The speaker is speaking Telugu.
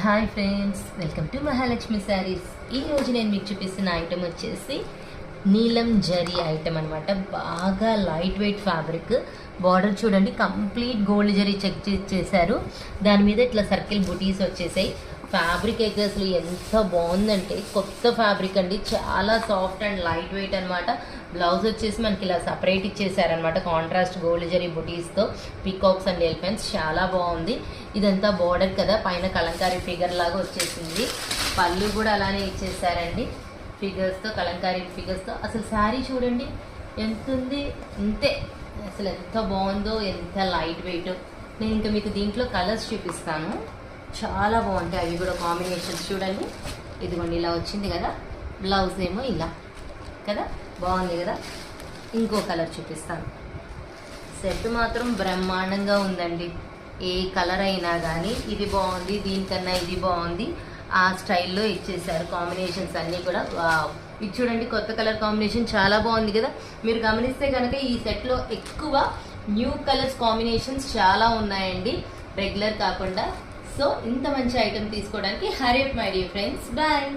Hi friends, welcome to Mahalakshmi saris. ఈరోజు నేను మీకు చూపిస్తున్న ఐటెం వచ్చేసి నీలం జరీ ఐటెం అనమాట. బాగా లైట్ వెయిట్ ఫ్యాబ్రిక్. బార్డర్ చూడండి, కంప్లీట్ గోల్డ్ జరీ చెక్ చేశారు. దాని మీద ఇట్లా సర్కిల్ బుటీస్ వచ్చేసాయి. ఫ్యాబ్రిక్ అయితే అసలు ఎంత బాగుందంటే కొత్త ఫ్యాబ్రిక్ అండి. చాలా సాఫ్ట్ అండ్ లైట్ వెయిట్ అనమాట. బ్లౌజ్ వచ్చేసి మనకి ఇలా సపరేట్ ఇచ్చేసారనమాట. కాంట్రాస్ట్ గోల్డ్ జరీ బుటీస్తో పీకాక్స్ అండ్ ఎలిఫెంట్స్ చాలా బాగుంది. ఇదంతా బార్డర్ కదా, పైన కలంకారీ ఫిగర్ లాగా వచ్చేసింది. పళ్ళు కూడా అలానే ఇచ్చేసారండి, ఫిగర్స్తో, కలంకారీ ఫిగర్స్తో. అసలు శారీ చూడండి ఎంత ఉంది, ఇంతే. అసలు ఎంత బాగుందో, ఎంత లైట్ వెయిట్. నేను ఇంకా మీకు దీంట్లో కలర్స్ చూపిస్తాను, చాలా బాగుంటాయి అవి కూడా. కాంబినేషన్స్ చూడండి, ఇదిగోండి ఇలా వచ్చింది కదా. బ్లౌజ్ ఏమో ఇలా కదా, బాగుంది కదా. ఇంకో కలర్ చూపిస్తాను. సెట్ మాత్రం బ్రహ్మాండంగా ఉందండి. ఏ కలర్ అయినా కానీ ఇది బాగుంది, దీనికన్నా ఇది బాగుంది, ఆ స్టైల్లో ఇచ్చేసారు. కాంబినేషన్స్ అన్నీ కూడా ఇది చూడండి, కొత్త కలర్ కాంబినేషన్ చాలా బాగుంది కదా. మీరు గమనిస్తే కనుక ఈ సెట్లో ఎక్కువ న్యూ కలర్స్ కాంబినేషన్స్ చాలా ఉన్నాయండి, రెగ్యులర్ కాకుండా. సో ఇంత మంచి ఐటెం తీసుకోవడానికి hurry up my dear friends. Bye.